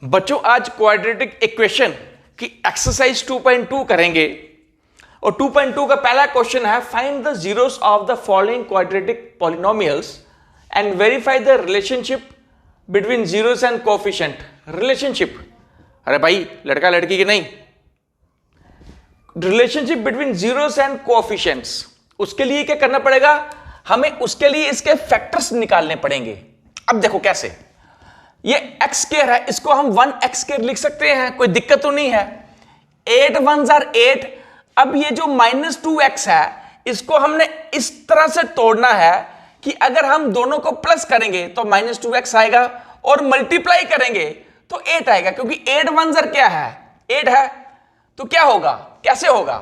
बच्चों आज quadratic equation की एक्सरसाइज 2.2 करेंगे और 2.2 का पहला क्वेश्चन है find the zeros of the following quadratic polynomials and verify the relationship between zeros and coefficient. Relationship, अरे भाई लड़का लड़की की नहीं, relationship between zeros and coefficients. उसके लिए क्या करना पड़ेगा, हमें उसके लिए इसके फैक्टर्स निकालने पड़ेंगे। अब देखो कैसे, ये एक्स स्क्वायर है, इसको हम 1x स्क्वायर लिख सकते हैं, कोई दिक्कत तो नहीं है। 8 1s are 8। अब ये जो -2x है इसको हमने इस तरह से तोड़ना है कि अगर हम दोनों को प्लस करेंगे तो -2x आएगा और मल्टीप्लाई करेंगे तो 8 आएगा, क्योंकि 8 1s are क्या है, 8 है। तो क्या होगा, कैसे होगा,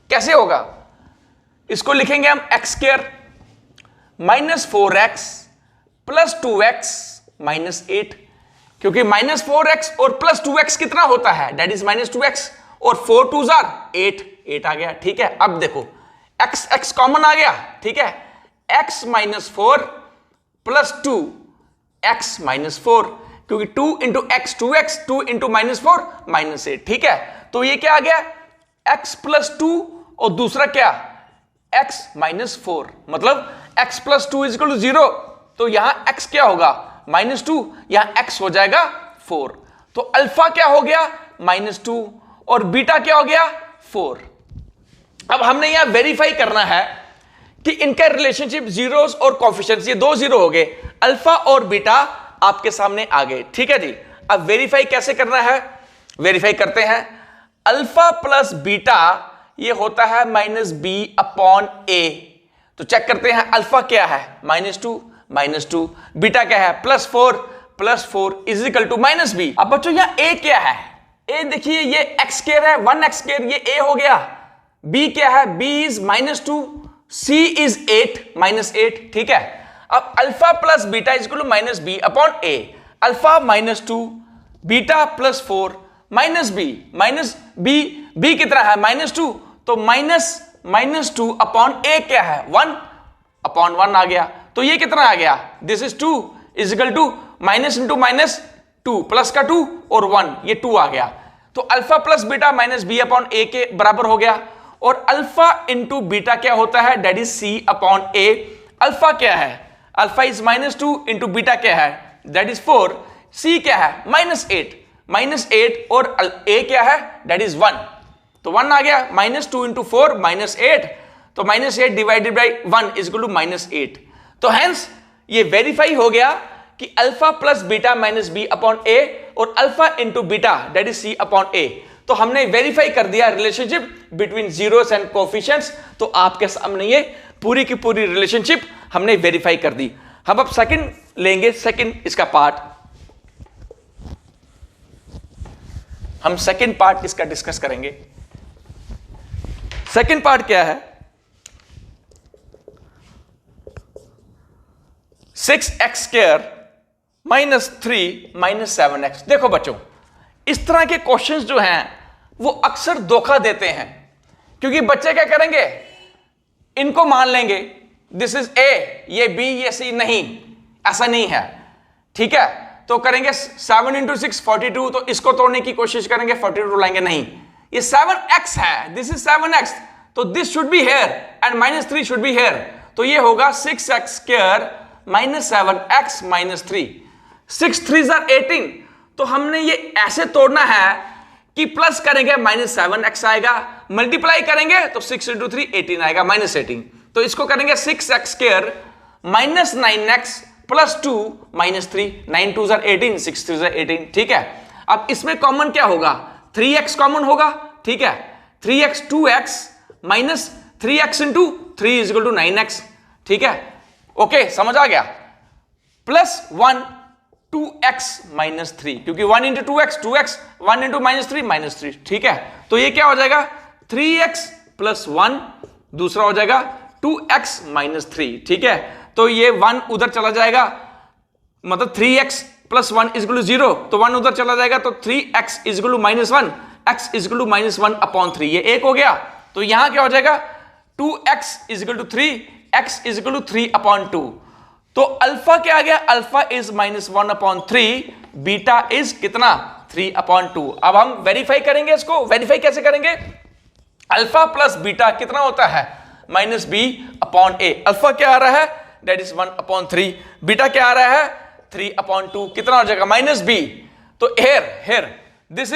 कैसे होगा, इसको लिखेंगे हम x स्क्वायर -4x + 2x -8, क्योंकि -4x और +2x कितना होता है, दैट इज -2x, और 4 2s are 8, 8 आ गया। ठीक है, अब देखो x कॉमन आ गया। ठीक है, x -4 + 2 x -4, क्योंकि 2 × x 2x, 2 × -4 -8। ठीक है, तो ये क्या आ गया, x + 2 और दूसरा क्या, x -4, मतलब x + 2 = 0। तो यहां x क्या होगा, -2, यहां x हो जाएगा 4। तो अल्फा क्या हो गया, -2, और बीटा क्या हो गया, 4। अब हमने यहां वेरीफाई करना है कि इनका रिलेशनशिप जीरोस और कोएफिशिएंट्स, ये दो जीरो हो गए, अल्फा और बीटा आपके सामने आ गए। ठीक है जी, अब वेरीफाई कैसे करना है, वेरीफाई करते हैं। अल्फा प्लस बीटा ये होता है -b/a। तो चेक करते हैं, अल्फा क्या है, -2, बीटा क्या है, +4 = -b। अब बच्चों यहां a क्या है, a देखिए ये x स्क्वायर है, 1x स्क्वायर, ये a हो गया। b क्या है, b इज -2, c इज 8, -8। ठीक है, अब alpha plus beta = -b/a। Alpha -2, beta +4 -b, b कितना है, -2, तो -2/a क्या है, 1/1 आ गया। तो ये कितना आ गया, दिस इज 2 = -2 प्लस का 2 और 1, ये 2 आ गया। तो अल्फा प्लस बीटा -b/a के बराबर हो गया। और अल्फा इंटू बीटा क्या होता है, दैट इज c/a। अल्फा क्या है, अल्फा इज -2 इंटू बीटा क्या है, दैट इज 4। c क्या है, -8 और a क्या है, दैट इज 1। तो 1 आ गया, -2 × 4 -8, तो -8 डिवाइडेड बाई 1 = -8। तो हेंस ये वेरीफाई हो गया कि अल्फा प्लस बीटा -b/a और alpha into beta that is c/a। तो हमने वेरीफाई कर दिया relationship between zeros and coefficients. तो आपके सामने ये पूरी की पूरी रिलेशनशिप हमने वेरीफाई कर दी। हम अब सेकंड लेंगे, सेकंड इसका पार्ट, हम सेकंड पार्ट इसका डिस्कस करेंगे। सेकंड पार्ट क्या है, 6x स्क्वायर -3 7x। देखो बच्चों, इस तरह के क्वेश्चंस जो हैं वो अक्सर धोखा देते हैं, क्योंकि बच्चे क्या करेंगे, इनको मान लेंगे दिस इज a, ये b, ये c। नहीं, ऐसा नहीं है। ठीक है, तो करेंगे 7 × 6 42, तो इसको तोड़ने की कोशिश करेंगे, 42 लाएंगे, नहीं, ये 7x है, दिस इज 7x, तो this should be here and -3 should be here. तो ये होगा 6x square -7x -3, 6 3s are 18। तो हमने ये ऐसे तोड़ना है कि प्लस करेंगे -7x आएगा, मल्टीप्लाई करेंगे तो 6 × 3 18 आएगा, -18। तो इसको करेंगे 6x square -9x + 2 -3, 9 2s are 18, 6 3s are 18। ठीक है, अब इसमें कॉमन क्या होगा, 3x कॉमन होगा। ठीक है, 3x 2x -3x × 3 = 9x। ठीक है, ओके, समझ आ गया। +1 2x -3, क्योंकि 1 × 2x 2x, 1 × -3 -3। ठीक है, तो ये क्या हो जाएगा, 3x + 1, दूसरा हो जाएगा 2x -3। ठीक है, तो ये 1 उधर चला जाएगा, मतलब 3x + 1 = 0, तो 1 उधर चला जाएगा, तो 3x = -1, x = -1/3, ये 1 हो गया। तो यहां क्या हो जाएगा, 2x = 3, x = 3/2। तो अल्फा क्या आ गया, अल्फा इज -1/3, बीटा इज कितना 3/2। अब हम वेरीफाई करेंगे इसको। वेरीफाई कैसे करेंगे, अल्फा प्लस बीटा कितना होता है -b/a। अल्फा क्या आ रहा है, दैट इज 1/3, बीटा क्या आ रहा है 3/2, कितना हो जाएगा -b। तो here this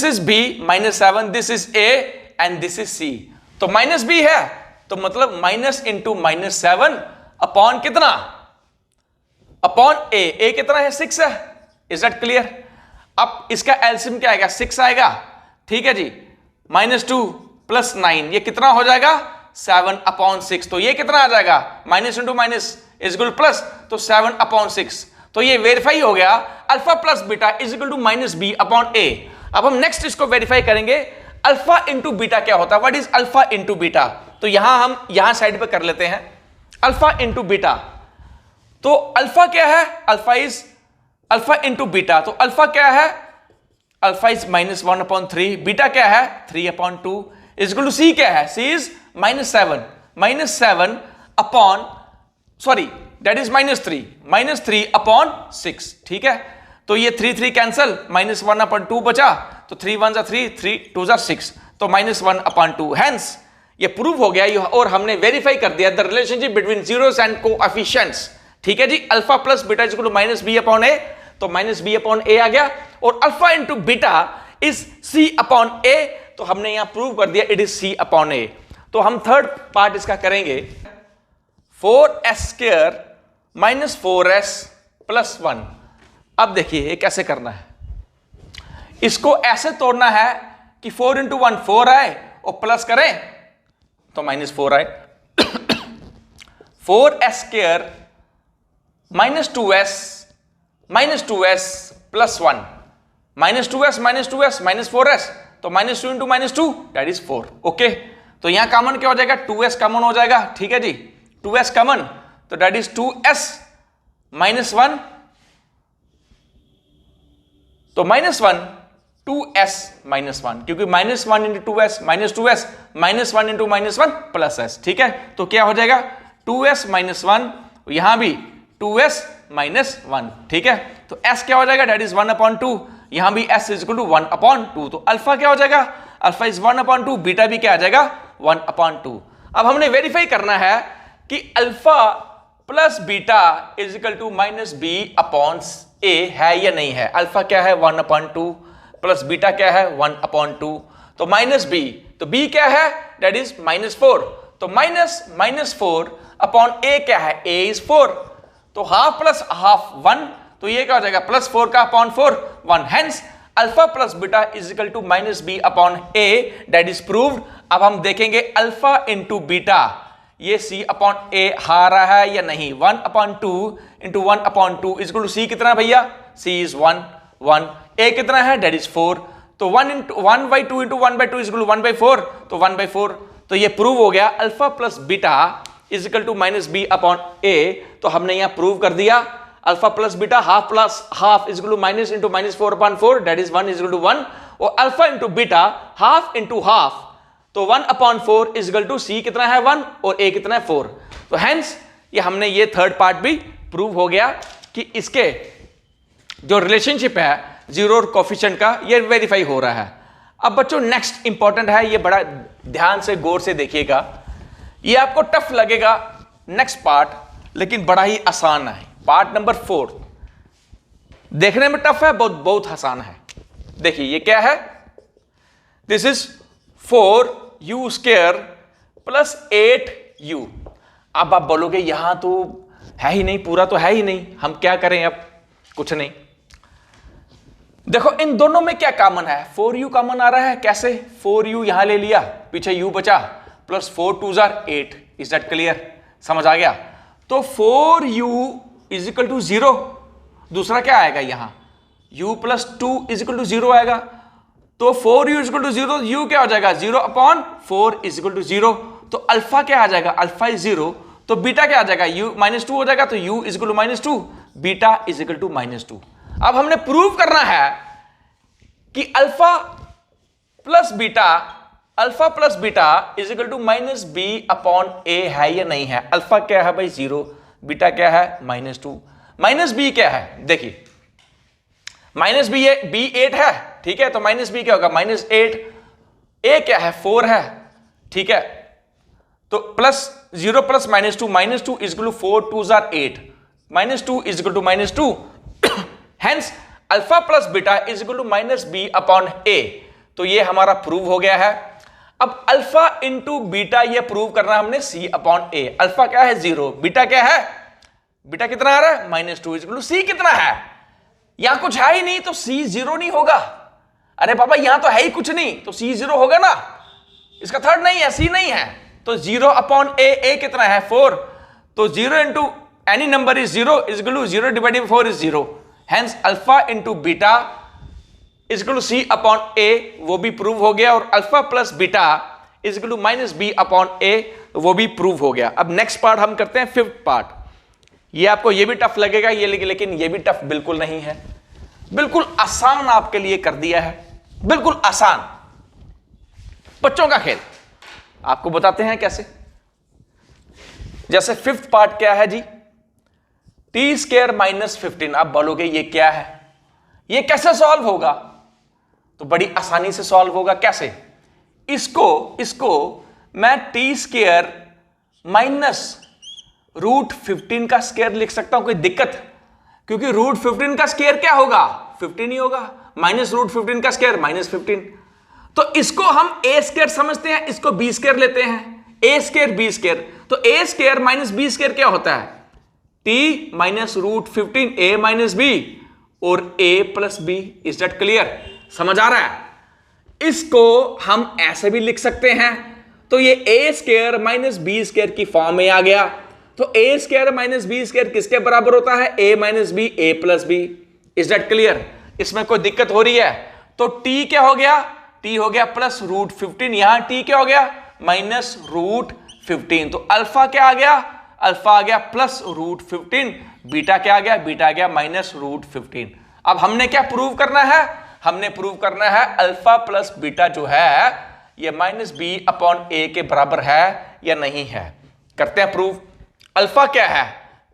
is b -7, this is a and this is c। तो -b है तो मतलब माइनस इंटू -7 अपॉन कितना, अपॉन a कितना है 6 है। Is that clear. अब इसका एलसीएम क्या आएगा 6 आएगा, ठीक है जी। -2 + 9 ये कितना हो जाएगा 7/6। तो ये कितना आ जाएगा, minus into minus is equal plus, तो 7/6। तो ये वेरीफाई हो गया, alpha plus beta is equal to -b/a। अब हम नेक्स्ट इसको वेरीफाई करेंगे, अल्फा इंटू बीटा क्या होता है, what is alpha into beta. तो यहां हम यहां साइड पे कर लेते हैं, अल्फा इंटू बीटा। तो अल्फा क्या है, अल्फा इंटू बीटा। तो अल्फा क्या है, अल्फा इज -1/3, बीटा क्या है 3/2, इज इक्वल टू सी क्या है, C is -7 upon sorry that is -3/6, ठीक है। तो ये 3 कैंसल, -1/2 बचा, तो 3 1 3, 3 2 6, तो -1/2। हेंस ये प्रूव हो गया और हमने वेरीफाई कर दिया the relationship between zeros and coefficients, ठीक है जी। Alpha plus beta is equal to -b/a, तो -b/a आ गया, और alpha into beta is c/a, तो हमने यहां प्रूव कर दिया इट इज c/a। तो हम थर्ड पार्ट इसका करेंगे, 4s² - 4s + 1। अब देखिए ये कैसे करना है, इसको ऐसे तोड़ना है कि 4 × 1 4 आए और प्लस करें तो -4 आए। 4s² - 2s + 1, -2s -4s, तो -2 × -2 दैट इज 4। ओके, तो यहां कॉमन क्या हो जाएगा, 2s कॉमन हो जाएगा, ठीक है जी। 2s कॉमन, तो दैट इज 2s - 1, तो -1 2s - 1, क्योंकि -1 × 2s -2s, -1 × -1 +s, ठीक है। तो क्या हो जाएगा 2s - 1, यहां भी 2s - 1, ठीक है। तो s क्या हो जाएगा, दैट इज 1/2, यहां भी s इज इक्वल टू 1/2। तो अल्फा क्या हो जाएगा, अल्फा इज 1/2, बीटा भी क्या आ जाएगा 1/2। अब हमने वेरीफाई करना है कि alpha plus beta is equal to -b/a है या नहीं है। अल्फा क्या है 1/2 प्लस बीटा क्या है 1/2, तो -b, तो b क्या है दैट इज -4, तो -4/a क्या है, a इज 4, तो हाफ प्लस हाफ 1, तो ये क्या हो जाएगा +4 का upon 4 1। Hence alpha plus beta is equal to -b/a, that is proved. अब हम देखेंगे अल्फा इंटू बीटा, ये c/a आ रहा है या नहीं। 1/2 into 1/2 is equal to c कितना भैया, c इज 1 1, a कितना है दैट इज 4, तो 1/2 इंटू 1/2 इज इक्वल टू 1/4, तो 1/4। तो ये प्रूव हो गया alpha plus beta is equal to -b/a। तो हमने यहां प्रूव कर दिया alpha plus beta half plus half is equal to minus into -4/4, that is 1 is equal to 1, और alpha into beta half into half, तो 1/4 is equal to c कितना है 1 और a कितना है 4। तो हेंस ये हमने ये थर्ड पार्ट भी प्रूव हो गया कि इसके जो रिलेशनशिप है जीरो और कोफिशिएंट का, ये वेरीफाई हो रहा है। अब बच्चों नेक्स्ट इंपॉर्टेंट है, ये बड़ा ध्यान से गौर से देखिएगा, ये आपको टफ लगेगा नेक्स्ट पार्ट, लेकिन बड़ा ही आसान है। पार्ट नंबर 4 देखने में टफ है, बहुत आसान है। देखिए ये क्या है, दिस इज 4u² + 8u। अब आप बोलोगे यहां तो है ही नहीं, पूरा तो है ही नहीं, हम क्या करें, अब कुछ नहीं। देखो इन दोनों में क्या कॉमन है, 4u कॉमन आ रहा है, कैसे 4u यहां ले लिया, पीछे u बचा, प्लस 4 2 8, इज दैट क्लियर, समझ आ गया। तो 4u इज इक्वल टू 0, दूसरा क्या आएगा यहां u + 2 इज इक्वल टू 0 आएगा, तो 4u is equal to 0, u क्या हो जाएगा 0/4 इज इक्वल टू 0, तो अल्फा क्या आ जाएगा, अल्फा इज 0, तो बीटा क्या आ जाएगा u -2 हो जाएगा, तो u is equal to -2, beta is equal to -2। अब हमने प्रूव करना है कि alpha plus beta is equal to -b/a है या नहीं है। अल्फा क्या है भाई 0, बीटा क्या है -2। माइनस बी क्या है, देखिए माइनस बी है, बी 8 है, ठीक है, तो माइनस बी क्या होगा -8, ए क्या है 4 है, ठीक है, तो +0 + -2 इज इक्वल टू 4 2 जार 8, -2 is equal to -2, hence alpha plus beta is equal to -b/a। तो ये हमारा प्रूव हो गया है। अब अल्फा इंटू बीटा ये प्रूव करना हमने c/a। अल्फा क्या है 0, बीटा क्या है, बीटा कितना आ रहा है -2 इज इक्वल टू c कितना है, यहां कुछ है ही नहीं तो c 0 नहीं होगा। अरे पापा यहां तो है ही कुछ नहीं तो c 0 होगा ना, इसका थर्ड नहीं है, c नहीं है, तो 0/a, a कितना है 4, तो 0 into any number is 0 is equal to 0 divided by 4 is 0, hence alpha into beta is equal to c/a, वो भी प्रूव हो गया, और alpha plus beta is equal to -b/a, वो भी प्रूव हो गया। अब नेक्स्ट पार्ट हम करते हैं, फिफ्थ पार्ट। ये आपको ये भी टफ लगेगा, ये लेकिन ये भी टफ बिल्कुल नहीं है, बिल्कुल आसान आपके लिए कर दिया है, बिल्कुल आसान, बच्चों का खेल। आपको बताते हैं कैसे। जैसे फिफ्थ पार्ट क्या है जी, t² - 15। आप बोलोगे ये क्या है, ये कैसे सॉल्व होगा, तो बड़ी आसानी से सॉल्व होगा। कैसे, इसको मैं t² - √15 का स्क्वायर लिख सकता हूं, कोई दिक्कत, क्योंकि √15 का स्क्वायर क्या होगा 15 ही होगा, -√15 का स्क्वायर -15। तो इसको हम a² समझते हैं, इसको b² लेते हैं, a² b², तो a² - b² क्या होता है t -√15 a - b और a + b। Is that clear, समझ आ रहा है। इसको हम ऐसे भी लिख सकते हैं, तो ये a² - b² की फॉर्म में आ गया, तो a² - b² किसके बराबर होता है a - b a + b। Is that clear, इसमें कोई दिक्कत हो रही है, तो t क्या हो गया, t हो गया +√15, यहां t क्या हो गया -√15, तो अल्फा क्या आ गया, अल्फा आ गया +√15, बीटा क्या आ गया, बीटा आ गया -√15। अब हमने क्या प्रूव करना है, हमने प्रूव करना है अल्फा प्लस बीटा जो है ये -b/a के बराबर है या नहीं है। करते हैं प्रूव। अल्फा क्या है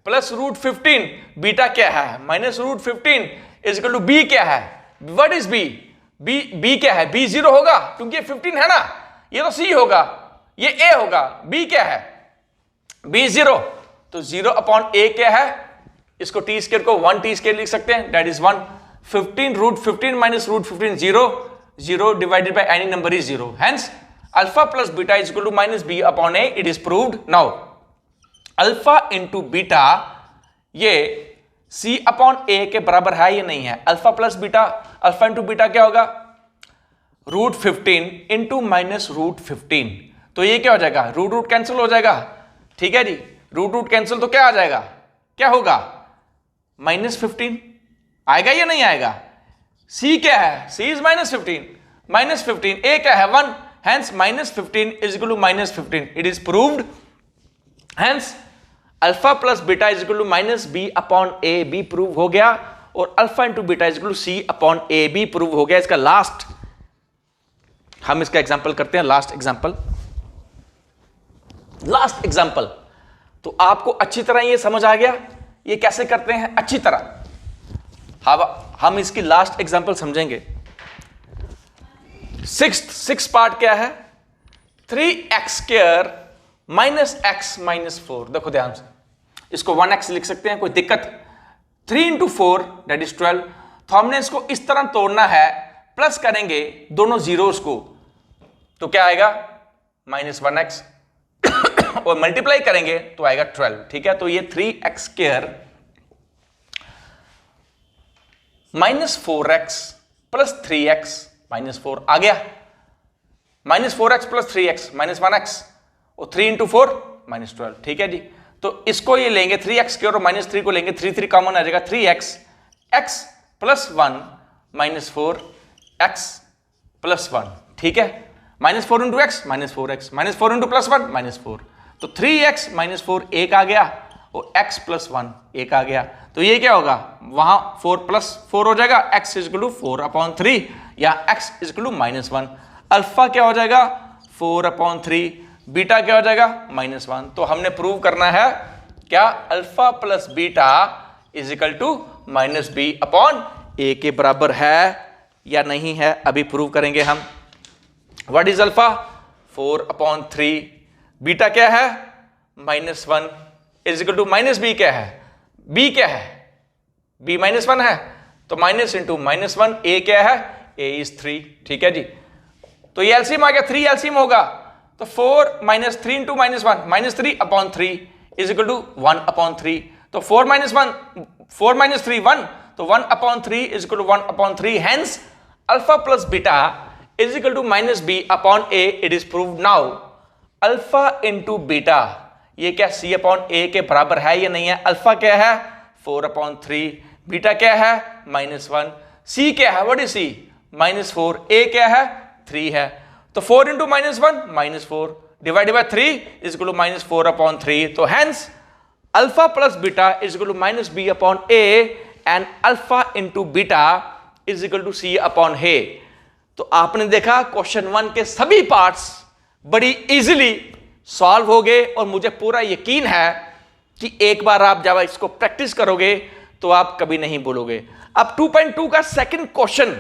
+√15, बीटा क्या है -√15 इज इक्वल टू b क्या है, व्हाट इज b, b क्या है, b 0 होगा क्योंकि ये 15 है ना, ये तो c होगा, ये a होगा, b क्या है b 0, तो 0/a क्या है, इसको t² को 1t² लिख सकते हैं, that is 1। 15 √15 - √15 0, 0 divided by any number is 0, hence alpha plus beta is equal to -b/a। It is proved. Now alpha into beta ये c/a के बराबर है या नहीं है, alpha plus beta, alpha into beta क्या होगा √15 इंटू -√15, तो ये क्या हो जाएगा, रूट कैंसिल हो जाएगा, ठीक है जी, रूट कैंसिल, तो क्या आ जाएगा, क्या होगा -15 आएगा या नहीं आएगा। c क्या है, c इज -15, a क्या है 1, hence -15 is equal to -15। It is proved, hence alpha plus beta is equal to -b/a भी प्रूव हो गया, और alpha into beta is equal to c/a भी प्रूव हो गया। इसका लास्ट हम इसका एग्जांपल करते हैं, लास्ट एग्जांपल। तो आपको अच्छी तरह ये समझ आ गया ये कैसे करते हैं, अच्छी तरह हम इसकी लास्ट एग्जांपल समझेंगे। सिक्स पार्ट क्या है, 3x² - x - 4। देखो ध्यान से, इसको 1x लिख सकते हैं, कोई दिक्कत, 3 × 4 दैट इज 12, तो हमने इसको इस तरह तोड़ना है, प्लस करेंगे दोनों जीरोस को, तो क्या आएगा -1x और मल्टीप्लाई करेंगे तो आएगा 12, ठीक है। तो ये 3x² - 4x + 3x - 4 आ गया, -4x + 3x -1x और 3 × 4 -12, ठीक है जी। तो इसको ये लेंगे 3x² और -3 को लेंगे, 3 कॉमन आ जाएगा, 3x x + 1 - 4x + 1, ठीक है, -4 × x -4x -4 × +1 -4, तो 3x - 4 1 आ गया और x + 1 1 आ गया, तो ये क्या होगा, वहां 4 + 4 हो जाएगा, x इज इक्वल टू 4/3 या x is equal to -1। Alpha क्या हो जाएगा 4/3, बीटा क्या हो जाएगा -1। तो हमने प्रूव करना है क्या alpha plus beta is equal to minus B upon a के बराबर है या नहीं है, अभी प्रूव करेंगे हम। What is alpha? 4/3। बीटा क्या है? -1 is equal to minus B क्या है? बी क्या है? बी -1 है, तो माइनस इंटू -1, ए क्या है? ए इज 3। ठीक है जी, तो ये एलसीएम आ गया, 3 एलसीएम होगा, तो 4 - 3 इंटू -1 -3/3 इज इक्वल टू 1/3। तो 4 - 3 1, तो 1/3 is equal to 1/3। Hence alpha plus beta is equal to minus B upon A. It is proved now. Alpha into beta ये क्या c अपॉन ए के बराबर है या नहीं है? अल्फा क्या है? 4/3। बीटा क्या है? -1। c क्या है? What is c? -4। a क्या है? 3 है, तो 4 into -1 -4 divided by 3 is equal to -4/3। तो hence alpha plus beta is equal to minus B upon a and alpha into beta is equal to c upon a. तो आपने देखा question 1 के सभी पार्ट्स बड़ी इजीली सॉल्व हो गए और मुझे पूरा यकीन है कि एक बार आप जब इसको प्रैक्टिस करोगे तो आप कभी नहीं भूलोगे। अब 2.2 का सेकंड क्वेश्चन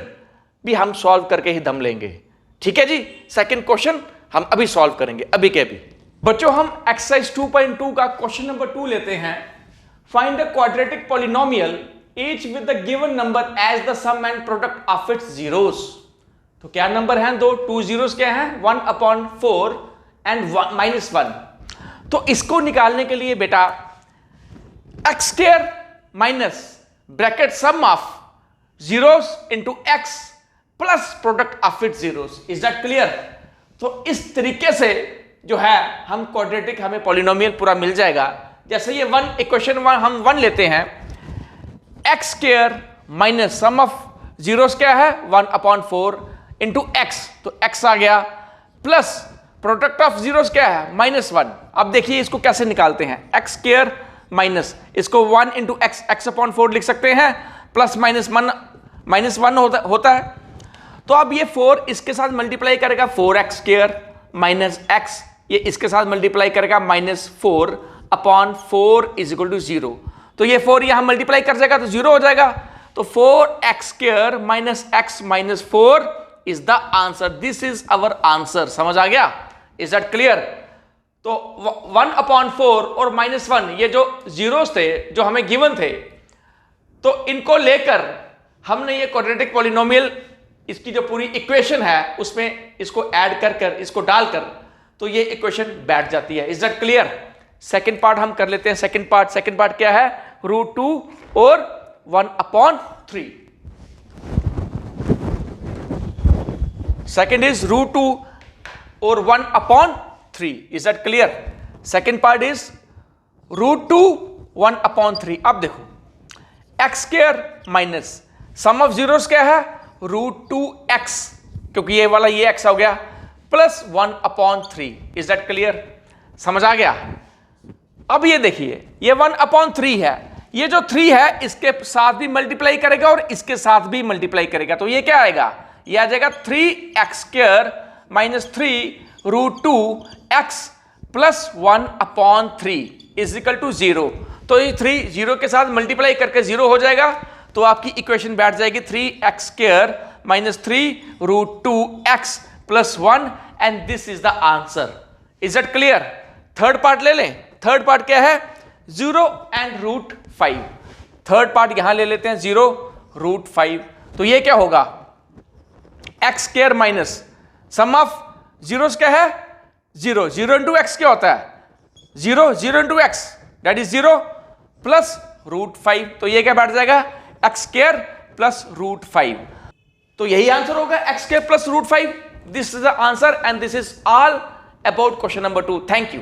भी हम सॉल्व करके ही दम लेंगे। ठीक है जी, सेकंड क्वेश्चन हम अभी सॉल्व करेंगे, अभी के अभी। बच्चों हम एक्सरसाइज 2.2 का क्वेश्चन नंबर 2 लेते हैं। Find the quadratic polynomial each with the given number as the sum and product of its zeros. तो क्या नंबर हैं? दो 2 जीरोस क्या हैं? 1/4 एंड -1। तो इसको निकालने के लिए बेटा x square minus bracket sum of zeros into x plus product of its zeros. Is that clear? तो इस तरीके से जो है हम क्वाड्रेटिक, हमें पॉलिनोमियल पूरा मिल जाएगा। जैसे ये इक्वेशन 1 हम 1 लेते हैं, x square minus sum of zeros क्या है? 1/4 इंटू x, तो x आ गया, प्लस प्रोडक्ट ऑफ जीरोस क्या है? -1। अब देखिए इसको कैसे निकालते हैं। x स्क्वायर माइनस इसको 1 इंटू x/4 लिख सकते हैं, प्लस -1 होता है। तो अब ये 4 इसके साथ मल्टीप्लाई करेगा, 4x स्क्वायर माइनस x, ये इसके साथ मल्टीप्लाई करेगा -4/4 इज इक्वल टू 0। तो ये 4 यहां मल्टीप्लाई कर जाएगा तो 0 हो जाएगा। तो 4x square minus x minus 4 is the answer. This is our answer. समझ आ गया? Is that clear? तो 1/4 और -1 ये जो जीरोस थे जो हमें गिवन थे, तो इनको लेकर हमने ये क्वाड्रेटिक पॉलिनोमियल, इसकी जो पूरी इक्वेशन है उसमें इसको ऐड कर इसको डालकर तो ये इक्वेशन बैठ जाती है। Is that clear? Second part हम कर लेते हैं। सेकंड पार्ट क्या है? √2 और 1/3। सेकंड इज √2 और 1/3। Is that clear? Second part is √2 1/3। अब देखो x square minus sum of zeros क्या है? √2x, क्योंकि ये वाला ये x हो गया, प्लस 1/3। Is that clear? समझ आ गया? अब ये देखिए ये 1/3 है, ये जो 3 है इसके साथ भी मल्टीप्लाई करेगा और इसके साथ भी मल्टीप्लाई करेगा, तो ये क्या आएगा? ये आ जाएगा 3x square minus 3 √2x plus 1/3 is equal to 0। तो ये 3 0 के साथ मल्टीप्लाई करके 0 हो जाएगा, तो आपकी इक्वेशन बैठ जाएगी 3x square minus 3 √2x plus 1 and this is the answer. Is that clear? Third part ले लें। थर्ड पार्ट क्या है? 0 एंड √5। थर्ड पार्ट यहां ले लेते हैं 0 √5। तो ये क्या होगा? x square minus sum of zeros क्या है? 0 इंटू x क्या होता है? 0 into x that is 0 plus √5। तो ये क्या बैठ जाएगा? x square plus √5। तो यही आंसर होगा, x square plus √5। This is the answer and this is all about question number 2। Thank you.